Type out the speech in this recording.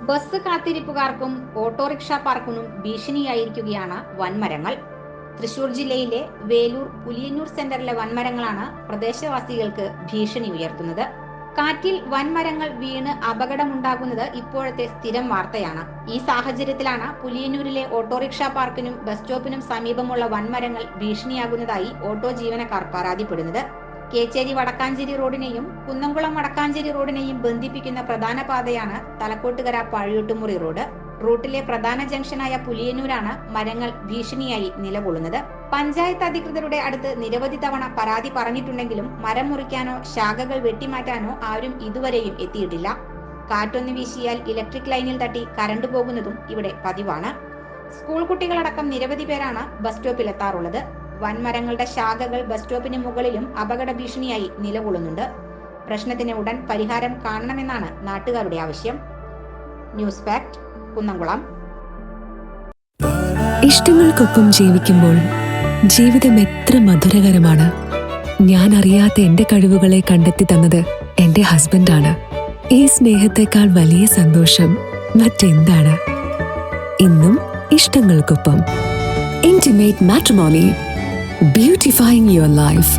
Bus കാത്തിരിപ്പുകാർക്കും auto rickshaw പാർക്കിനും ഭീഷണിയായിരിക്കുകയാണ് വൻമരങ്ങൾ. തൃശൂർ ജില്ലയിലെ വേലൂർ പുലിയന്നൂർ സെന്ററിലെ വൻമരങ്ങളാണ് പ്രദേശവാസികൾക്ക് ഭീഷണി ഉയർത്തുന്നത്. കാറ്റിൽ വൻമരങ്ങൾ വീണ് അപകടമുണ്ടാകുന്നത് ഇപ്പോഴത്തെ സ്ഥിരം വാർത്തയാണ്. ഈ സാഹചര്യത്തിലാണ് പുലിയന്നൂരിലെ ഓട്ടോറിക്ഷ പാർക്കിനും ബസ് സ്റ്റോപ്പിനും സമീപമുള്ള വൻമരങ്ങൾ ഭീഷണിയാകുന്നതായി ഓട്ടോ ജീവനക്കാർ പരാതിപ്പെടുന്നത്. കേച്ചേരി വടക്കാഞ്ചേരി റോഡിനെയും കുന്നംകുളം വടക്കാഞ്ചേരി റോഡിനെയും ബന്ധിപ്പിക്കുന്ന പ്രധാന പാതയാണ് തലക്കോട്ടുകര പഴയൂട്ടുമുറി റോഡ്. റൂട്ടിലെ പ്രധാന ജംഗ്ഷനായ പുലിയന്നൂരാണ് മരങ്ങൾ ഭീഷണിയായി നിലകൊള്ളുന്നത്. പഞ്ചായത്ത് അധികൃതരുടെ അടുത്ത് നിരവധി തവണ പരാതി പറഞ്ഞിട്ടുണ്ടെങ്കിലും മരം മുറിക്കാനോ ശാഖകൾ വെട്ടിമാറ്റാനോ ആരും ഇതുവരെയും എത്തിയിട്ടില്ല. കാറ്റൊന്ന് വീശിയാൽ ഇലക്ട്രിക് ലൈനിൽ തട്ടി കറണ്ട് പോകുന്നതും ഇവിടെ പതിവാണ്. സ്കൂൾ കുട്ടികളടക്കം നിരവധി പേരാണ് ബസ് സ്റ്റോപ്പിൽ എത്താറുള്ളത്. വൻമരങ്ങളുടെ ശാഖകൾ ബസ് സ്റ്റോപ്പിന് മുകളിലും അപകട ഭീഷണിയായി നിലകൊള്ളുന്നുണ്ട്. പ്രശ്നത്തിന് ഉടൻ പരിഹാരം കാണണമെന്നാണ് നാട്ടുകാരുടെ ആവശ്യം. News fact, Kunnamkulam. ഇഷ്ടങ്ങൾക്കൊപ്പം ജീവിക്കുമ്പോൾ ജീവിതം എത്ര മധുരകരമാണ്. ഞാൻ അറിയാത്ത എന്റെ കഴിവുകളെ കണ്ടെത്തി തന്നത് എന്റെ ഹസ്ബൻഡാണ്. ഈ സ്നേഹത്തെക്കാൾ വലിയ സന്തോഷം മറ്റെന്താണ്? ഇന്നും ഇഷ്ടങ്ങൾക്കൊപ്പം. Intimate matrimony, beautifying your life.